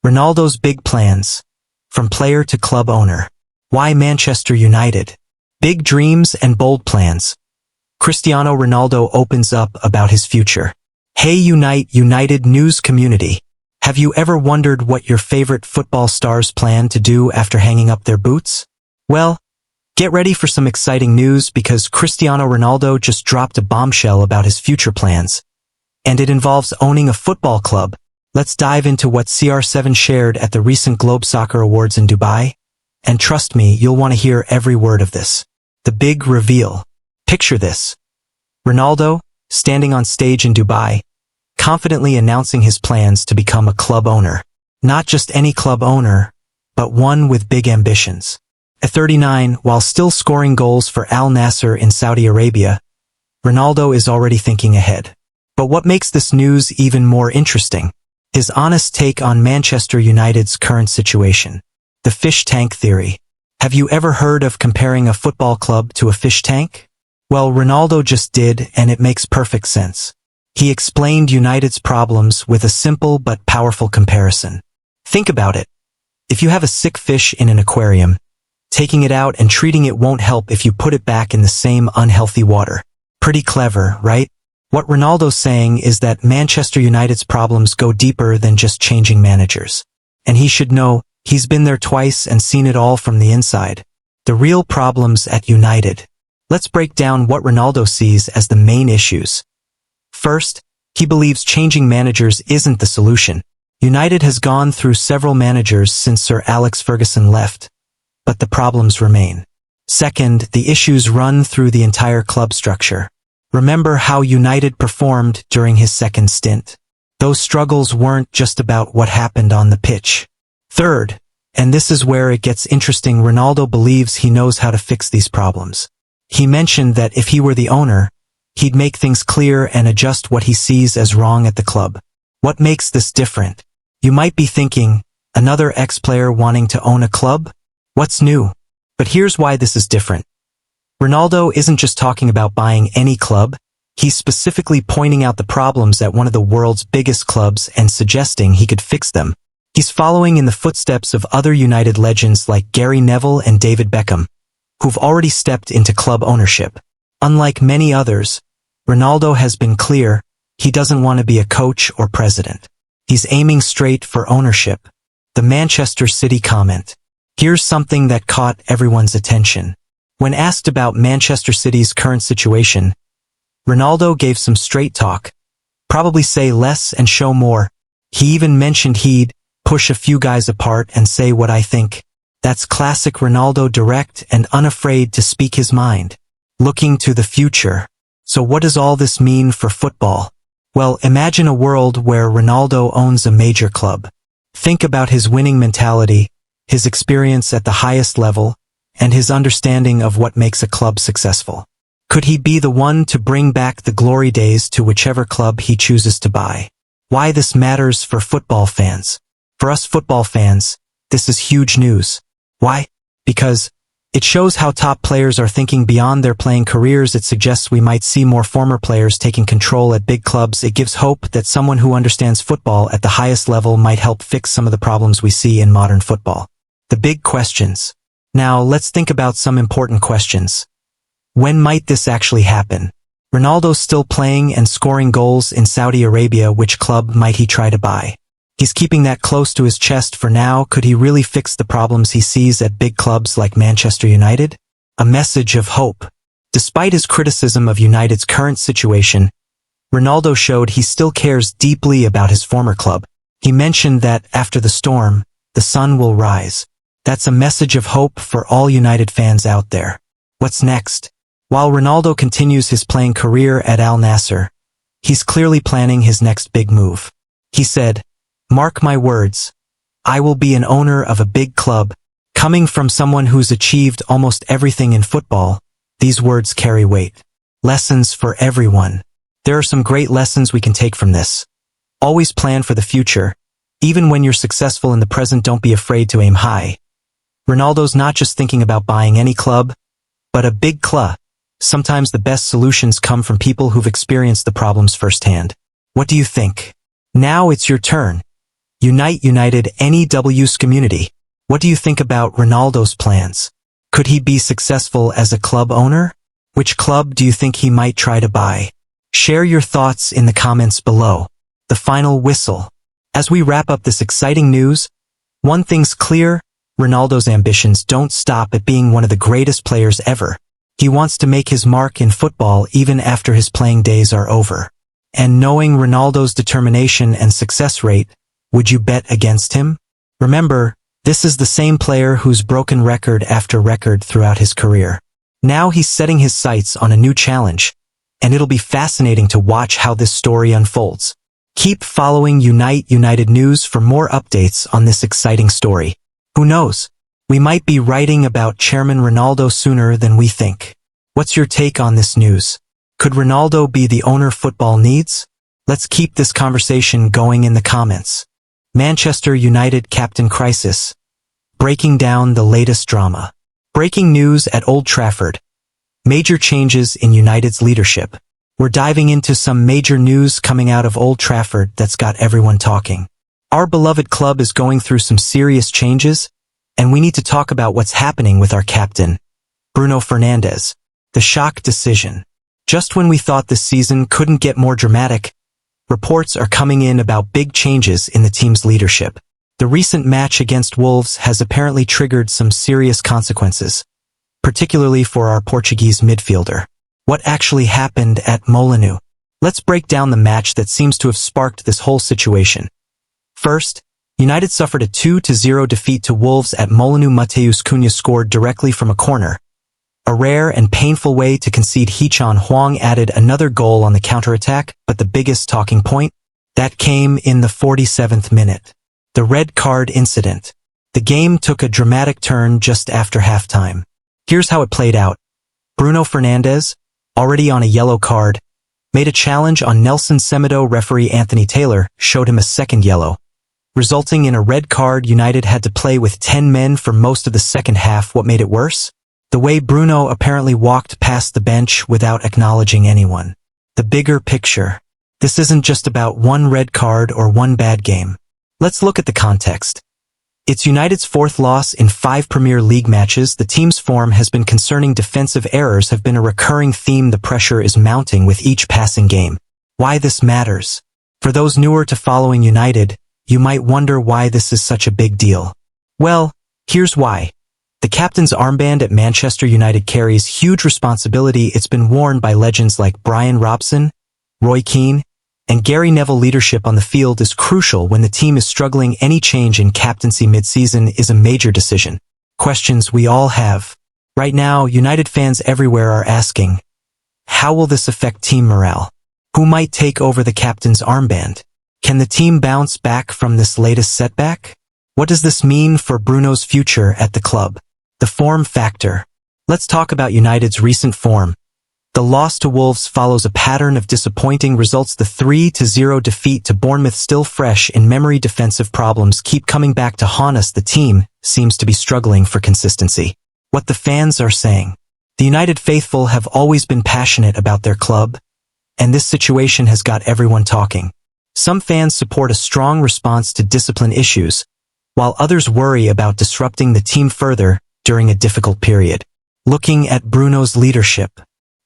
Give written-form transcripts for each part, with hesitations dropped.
Ronaldo's big plans. From player to club owner. Why Manchester United? Big dreams and bold plans. Cristiano Ronaldo opens up about his future. Hey United news community. Have you ever wondered what your favorite football stars plan to do after hanging up their boots? Well, get ready for some exciting news because Cristiano Ronaldo just dropped a bombshell about his future plans. And it involves owning a football club. Let's dive into what CR7 shared at the recent Globe Soccer Awards in Dubai. And trust me, you'll want to hear every word of this. The big reveal. Picture this. Ronaldo, standing on stage in Dubai, confidently announcing his plans to become a club owner. Not just any club owner, but one with big ambitions. At 39, while still scoring goals for Al Nassr in Saudi Arabia, Ronaldo is already thinking ahead. But what makes this news even more interesting? His honest take on Manchester United's current situation. The fish tank theory. Have you ever heard of comparing a football club to a fish tank? Well, Ronaldo just did, and it makes perfect sense. He explained United's problems with a simple but powerful comparison. Think about it. If you have a sick fish in an aquarium, taking it out and treating it won't help if you put it back in the same unhealthy water. Pretty clever, right? What Ronaldo's saying is that Manchester United's problems go deeper than just changing managers. And he should know, he's been there twice and seen it all from the inside. The real problems at United. Let's break down what Ronaldo sees as the main issues. First, he believes changing managers isn't the solution. United has gone through several managers since Sir Alex Ferguson left, but the problems remain. Second, the issues run through the entire club structure. Remember how United performed during his second stint. Those struggles weren't just about what happened on the pitch. Third, and this is where it gets interesting, Ronaldo believes he knows how to fix these problems. He mentioned that if he were the owner, he'd make things clear and adjust what he sees as wrong at the club. What makes this different? You might be thinking, another ex-player wanting to own a club? What's new? But here's why this is different. Ronaldo isn't just talking about buying any club, he's specifically pointing out the problems at one of the world's biggest clubs and suggesting he could fix them. He's following in the footsteps of other United legends like Gary Neville and David Beckham, who've already stepped into club ownership. Unlike many others, Ronaldo has been clear, he doesn't want to be a coach or president. He's aiming straight for ownership. The Manchester City comment. Here's something that caught everyone's attention. When asked about Manchester City's current situation, Ronaldo gave some straight talk. Probably say less and show more. He even mentioned he'd push a few guys apart and say what I think. That's classic Ronaldo, direct and unafraid to speak his mind. Looking to the future. So what does all this mean for football? Well, imagine a world where Ronaldo owns a major club. Think about his winning mentality, his experience at the highest level, and his understanding of what makes a club successful. Could he be the one to bring back the glory days to whichever club he chooses to buy? Why this matters for football fans. For us football fans, this is huge news. Why? Because it shows how top players are thinking beyond their playing careers. It suggests we might see more former players taking control at big clubs. It gives hope that someone who understands football at the highest level might help fix some of the problems we see in modern football. The big questions. Now, let's think about some important questions. When might this actually happen? Ronaldo's still playing and scoring goals in Saudi Arabia. Which club might he try to buy? He's keeping that close to his chest for now. Could he really fix the problems he sees at big clubs like Manchester United? A message of hope. Despite his criticism of United's current situation, Ronaldo showed he still cares deeply about his former club. He mentioned that after the storm, the sun will rise. That's a message of hope for all United fans out there. What's next? While Ronaldo continues his playing career at Al Nassr, he's clearly planning his next big move. He said, "Mark my words, I will be an owner of a big club." Coming from someone who's achieved almost everything in football, these words carry weight. Lessons for everyone. There are some great lessons we can take from this. Always plan for the future. Even when you're successful in the present, don't be afraid to aim high. Ronaldo's not just thinking about buying any club, but a big club. Sometimes the best solutions come from people who've experienced the problems firsthand. What do you think? Now it's your turn. Unite United NEW's community. What do you think about Ronaldo's plans? Could he be successful as a club owner? Which club do you think he might try to buy? Share your thoughts in the comments below. The final whistle. As we wrap up this exciting news, one thing's clear, Ronaldo's ambitions don't stop at being one of the greatest players ever. He wants to make his mark in football even after his playing days are over. And knowing Ronaldo's determination and success rate, would you bet against him? Remember, this is the same player who's broken record after record throughout his career. Now he's setting his sights on a new challenge, and it'll be fascinating to watch how this story unfolds. Keep following Unite United News for more updates on this exciting story. Who knows? We might be writing about Chairman Ronaldo sooner than we think. What's your take on this news? Could Ronaldo be the owner football needs? Let's keep this conversation going in the comments. Manchester United captain crisis. Breaking down the latest drama. Breaking news at Old Trafford. Major changes in United's leadership. We're diving into some major news coming out of Old Trafford that's got everyone talking. Our beloved club is going through some serious changes, and we need to talk about what's happening with our captain, Bruno Fernandes. The shock decision. Just when we thought this season couldn't get more dramatic, reports are coming in about big changes in the team's leadership. The recent match against Wolves has apparently triggered some serious consequences, particularly for our Portuguese midfielder. What actually happened at Molineux? Let's break down the match that seems to have sparked this whole situation. First, United suffered a 2-0 defeat to Wolves at Molineux. Matheus Cunha scored directly from a corner. A rare and painful way to concede. Hee-chan Huang added another goal on the counterattack, but the biggest talking point? That came in the 47th minute. The red card incident. The game took a dramatic turn just after halftime. Here's how it played out. Bruno Fernandes, already on a yellow card, made a challenge on Nelson Semedo. Referee Anthony Taylor showed him a second yellow, resulting in a red card. United had to play with 10 men for most of the second half. What made it worse? The way Bruno apparently walked past the bench without acknowledging anyone. The bigger picture. This isn't just about one red card or one bad game. Let's look at the context. It's United's fourth loss in 5 Premier League matches. The team's form has been concerning. Defensive errors have been a recurring theme. The pressure is mounting with each passing game. Why this matters? For those newer to following United, you might wonder why this is such a big deal. Well, here's why. The captain's armband at Manchester United carries huge responsibility. It's been worn by legends like Brian Robson, Roy Keane, and Gary Neville. Leadership on the field is crucial when the team is struggling. Any change in captaincy mid-season is a major decision. Questions we all have. Right now, United fans everywhere are asking, how will this affect team morale? Who might take over the captain's armband? Can the team bounce back from this latest setback? What does this mean for Bruno's future at the club? The form factor. Let's talk about United's recent form. The loss to Wolves follows a pattern of disappointing results. The 3-0 defeat to Bournemouth still fresh in memory. Defensive problems keep coming back to haunt us. The team seems to be struggling for consistency. What the fans are saying. The United faithful have always been passionate about their club, and this situation has got everyone talking. Some fans support a strong response to discipline issues, while others worry about disrupting the team further during a difficult period. Looking at Bruno's leadership.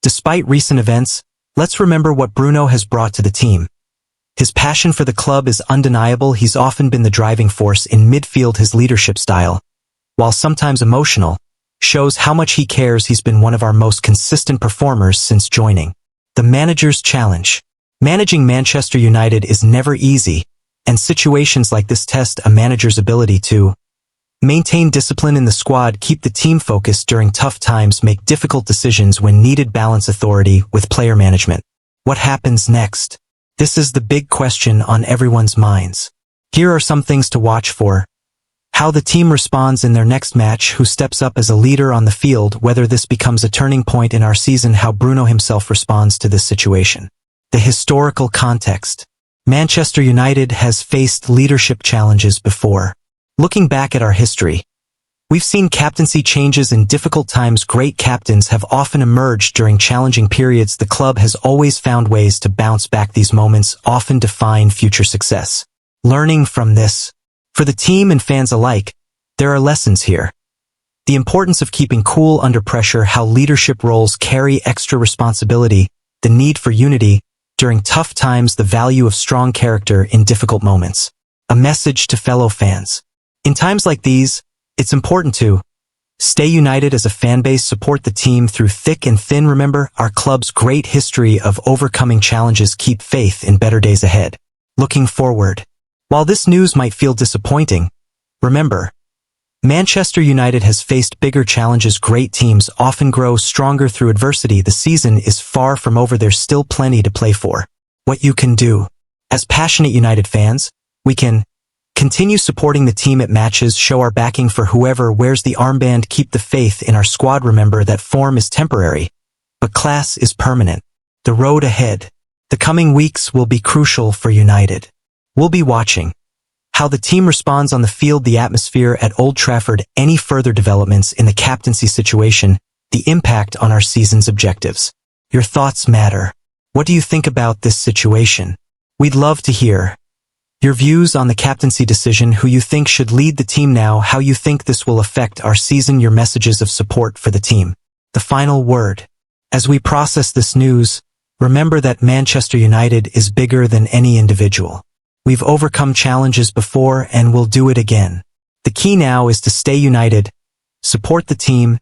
Despite recent events, let's remember what Bruno has brought to the team. His passion for the club is undeniable. He's often been the driving force in midfield. His leadership style, while sometimes emotional, shows how much he cares. He's been one of our most consistent performers since joining. The manager's challenge. Managing Manchester United is never easy, and situations like this test a manager's ability to maintain discipline in the squad, keep the team focused during tough times, make difficult decisions when needed, balance authority with player management. What happens next? This is the big question on everyone's minds. Here are some things to watch for. How the team responds in their next match, who steps up as a leader on the field, whether this becomes a turning point in our season, how Bruno himself responds to this situation. The historical context. Manchester United has faced leadership challenges before. Looking back at our history, we've seen captaincy changes in difficult times. Great captains have often emerged during challenging periods. The club has always found ways to bounce back. These moments often define future success. Learning from this. For the team and fans alike, there are lessons here. The importance of keeping cool under pressure, how leadership roles carry extra responsibility, the need for unity during tough times, the value of strong character in difficult moments. A message to fellow fans. In times like these, it's important to stay united as a fan base, support the team through thick and thin. Remember our club's great history of overcoming challenges, keep faith in better days ahead. Looking forward. While this news might feel disappointing, remember, Manchester United has faced bigger challenges. Great teams often grow stronger through adversity. The season is far from over. There's still plenty to play for. What you can do. As passionate United fans, we can continue supporting the team at matches, show our backing for whoever wears the armband, keep the faith in our squad. Remember that form is temporary, but class is permanent. The road ahead. The coming weeks will be crucial for United. We'll be watching how the team responds on the field, the atmosphere at Old Trafford, any further developments in the captaincy situation, the impact on our season's objectives. Your thoughts matter. What do you think about this situation? We'd love to hear your views on the captaincy decision, who you think should lead the team now, how you think this will affect our season, your messages of support for the team. The final word. As we process this news, remember that Manchester United is bigger than any individual. We've overcome challenges before and we'll do it again. The key now is to stay united, support the team,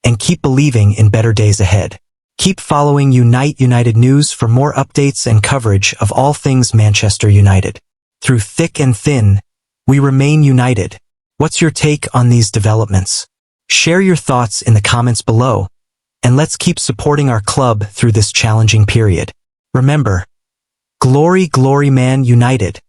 and keep believing in better days ahead. Keep following Unite United News for more updates and coverage of all things Manchester United. Through thick and thin, we remain united. What's your take on these developments? Share your thoughts in the comments below, and let's keep supporting our club through this challenging period. Remember, glory, glory, Man United.